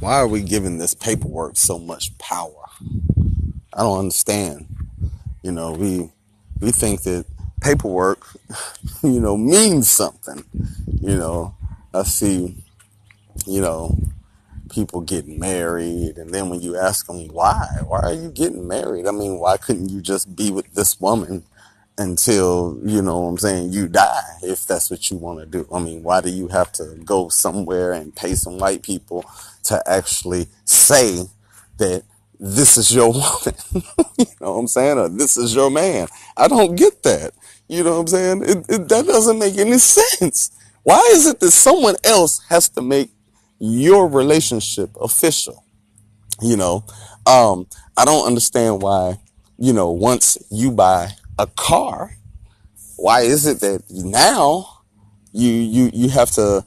Why are we giving this paperwork so much power? I don't understand. We think that paperwork, means something. I see, you know, people getting married, and then when you ask them why are you getting married? I mean, why couldn't you just be with this woman until, you die, if that's what you want to do? I mean, why do you have to go somewhere and pay some white people to actually say that this is your woman? You know what I'm saying? Or this is your man. I don't get that. You know what I'm saying? That doesn't make any sense. Why is it that someone else has to make your relationship official? You know, I don't understand why, once you buy a car, why is it that now you have to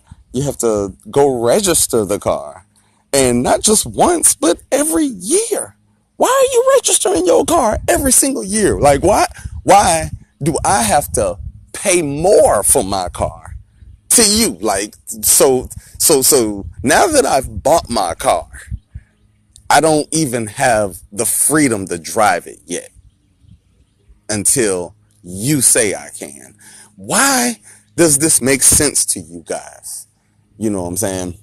go register the car, and not just once, but every year? Why are you registering your car every single year? Like, why do I have to pay more for my car to you? Like, so now that I've bought my car, I don't even have the freedom to drive it yet until you say I can. Why does this make sense to you guys? You know what I'm saying?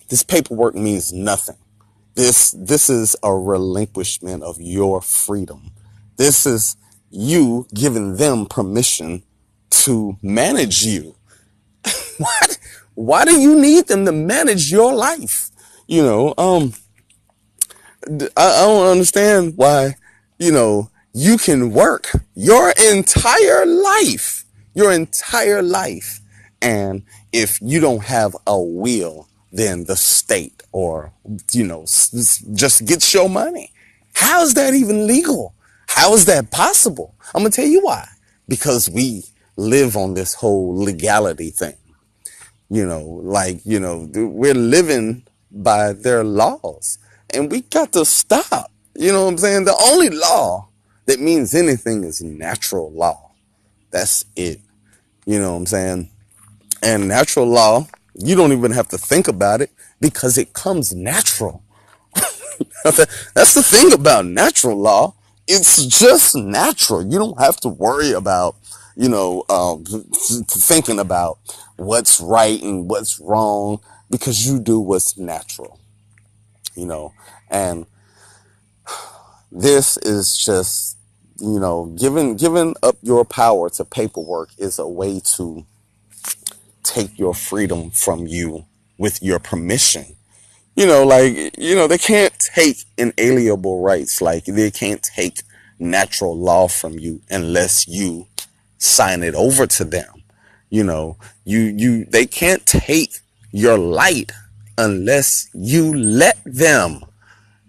This paperwork means nothing. This is a relinquishment of your freedom. This is you giving them permission to manage you. What? Why do you need them to manage your life? I don't understand why, you can work your entire life. And if you don't have a will, then the state or, just gets your money. How is that even legal? How is that possible? I'm going to tell you why. Because we live on this whole legality thing. We're living by their laws, and we got to stop. You know what I'm saying? The only law that means anything is natural law. That's it. You know what I'm saying? And natural law, you don't even have to think about it because it comes natural. That's the thing about natural law. It's just natural. You don't have to worry about, thinking about what's right and what's wrong, because you do what's natural, and this is just, giving up your power to paperwork is a way to take your freedom from you with your permission. They can't take inalienable rights. Like, they can't take natural law from you unless you sign it over to them. They can't take your light unless you let them.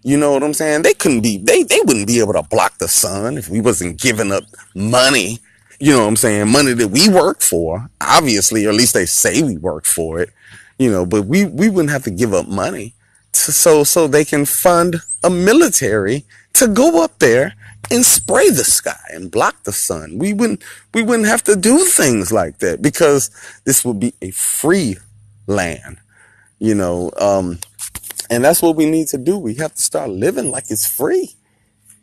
You know what I'm saying? They wouldn't be able to block the sun if we wasn't giving up money. You know what I'm saying? Money that we work for, obviously, or at least they say we work for it. But we wouldn't have to give up money so they can fund a military to go up there and spray the sky and block the sun. We wouldn't have to do things like that, because this would be a free land, and that's what we need to do. We have to start living like it's free.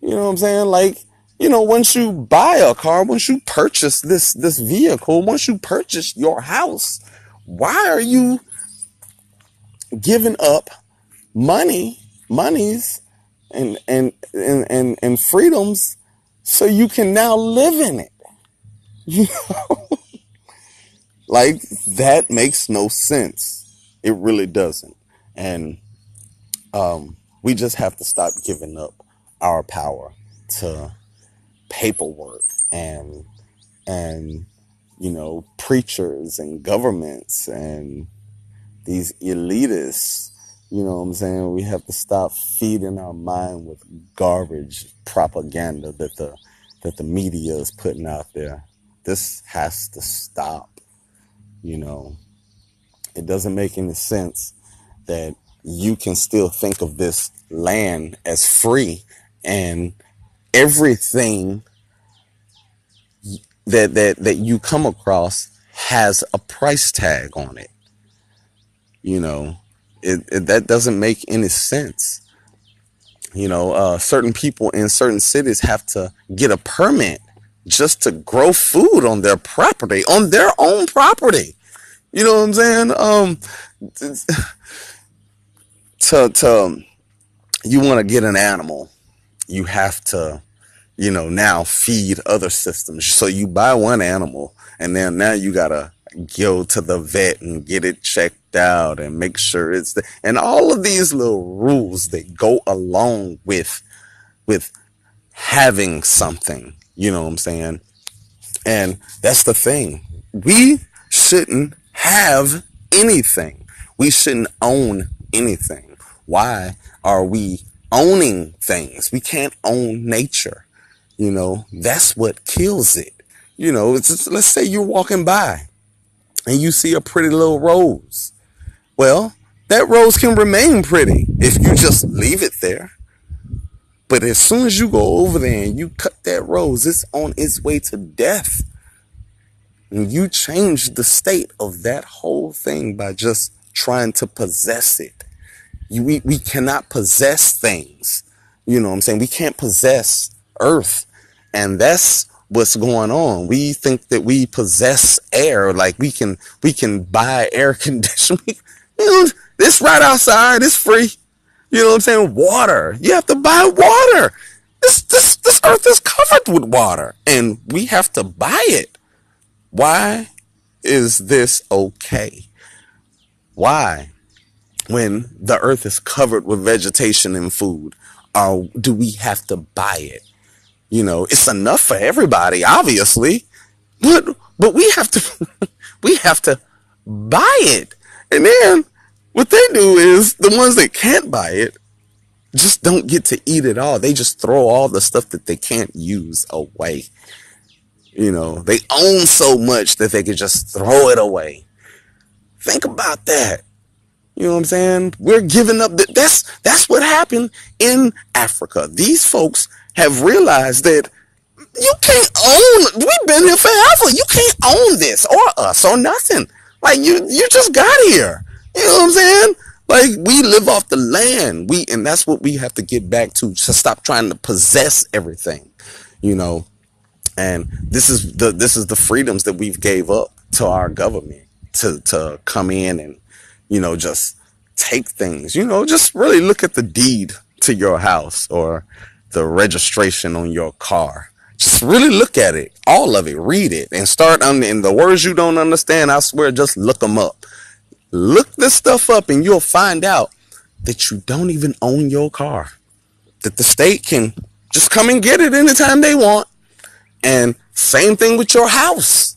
You know what I'm saying? Like, once you buy a car, once you purchase this vehicle, once you purchase your house, why are you giving up monies and freedoms so you can now live in it? Like, that makes no sense. It really doesn't. And we just have to stop giving up our power to paperwork and preachers and governments and these elitists. You know what I'm saying? We have to stop feeding our mind with garbage propaganda that the media is putting out there. This has to stop. It doesn't make any sense that you can still think of this land as free, and everything that you come across has a price tag on it. That doesn't make any sense. Certain people in certain cities have to get a permit just to grow food on their property, on their own property. You know what I'm saying? To you want to get an animal, you have to, now feed other systems. So you buy one animal, and then now you gotta go to the vet and get it checked out and make sure and all of these little rules that go along with having something. You know what I'm saying? And that's the thing. We shouldn't have anything. We shouldn't own anything. Why are we owning things? We can't own nature. That's what kills it. Let's say you're walking by and you see a pretty little rose. Well, that rose can remain pretty if you just leave it there. But as soon as you go over there and you cut that rose, it's on its way to death. And you change the state of that whole thing by just trying to possess it. We cannot possess things. You know what I'm saying? We can't possess earth. And that's what's going on. We think that we possess air, like we can buy air conditioning. This right outside, it's free. You know what I'm saying? Water. You have to buy water. This earth is covered with water, and we have to buy it. Why is this okay? Why, when the earth is covered with vegetation and food, do we have to buy it? It's enough for everybody, obviously, but we have to we have to buy it. And then what they do is the ones that can't buy it just don't get to eat it all. They just throw all the stuff that they can't use away. They own so much that they could just throw it away. Think about that. You know what I'm saying? We're giving up. That's what happened in Africa. These folks have realized that you can't own. We've been here forever. You can't own this or us or nothing. Like you just got here. You know what I'm saying? Like, we live off the land. And that's what we have to get back to stop trying to possess everything. And this is the freedoms that we've gave up to our government to come in and, just take things. Just really look at the deed to your house or the registration on your car. Just really look at it, all of it, read it, and start in the words you don't understand. I swear, just look them up. Look this stuff up, and you'll find out that you don't even own your car. That the state can just come and get it anytime they want. And same thing with your house.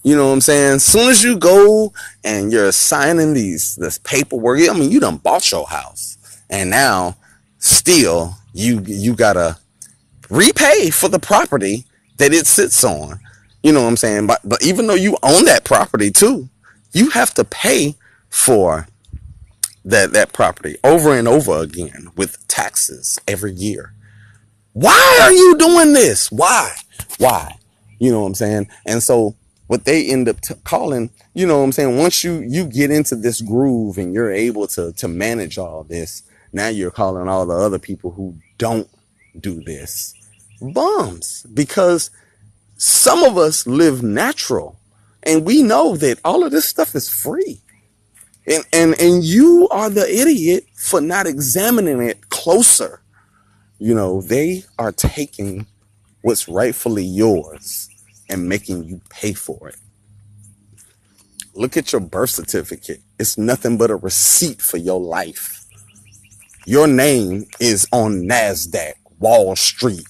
You know what I'm saying? As soon as you go and you're signing this paperwork, you done bought your house. And now, still, you gotta repay for the property that it sits on. You know what I'm saying? But even though you own that property too, you have to pay for that property over and over again with taxes every year. Why are you doing this? Why? You know what I'm saying? And so what they end up calling, you know what I'm saying, once you get into this groove and you're able to manage all this, now you're calling all the other people who don't do this bums, because some of us live natural and we know that all of this stuff is free. And you are the idiot for not examining it closer. They are taking what's rightfully yours and making you pay for it. Look at your birth certificate. It's nothing but a receipt for your life. Your name is on NASDAQ, Wall Street.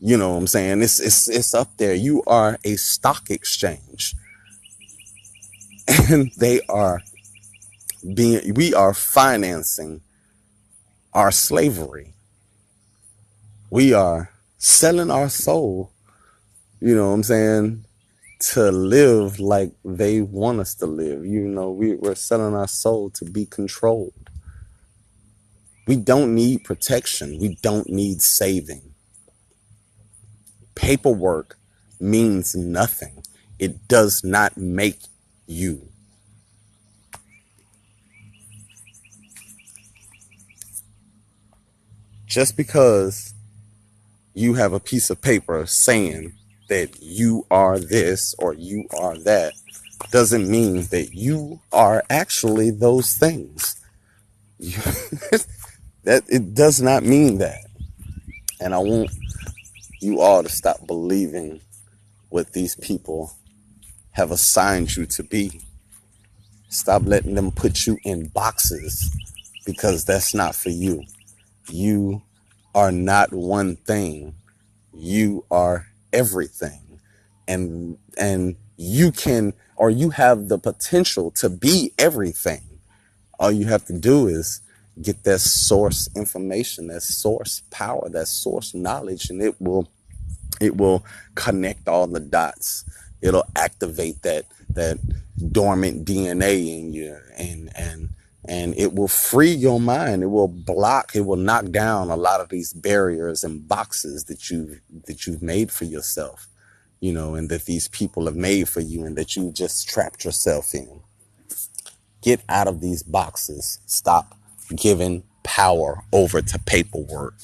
You know what I'm saying? It's up there. You are a stock exchange. And we are financing our slavery. We are selling our soul, you know what I'm saying, to live like they want us to live. We're selling our soul to be controlled. We don't need protection. We don't need saving. Paperwork means nothing. It does not make you. Just because you have a piece of paper saying that you are this or you are that doesn't mean that you are actually those things. That it does not mean that. And I want you all to stop believing what these people have assigned you to be. Stop letting them put you in boxes, because that's not for you. You are not one thing. You are everything. And you can, or you have the potential to be everything. All you have to do is get that source information, that source power, that source knowledge, and it will connect all the dots. It'll activate that dormant DNA in you, and it will free your mind. It will knock down a lot of these barriers and boxes that you've made for yourself, and that these people have made for you, and that you just trapped yourself in. Get out of these boxes. Stop giving power over to paperwork.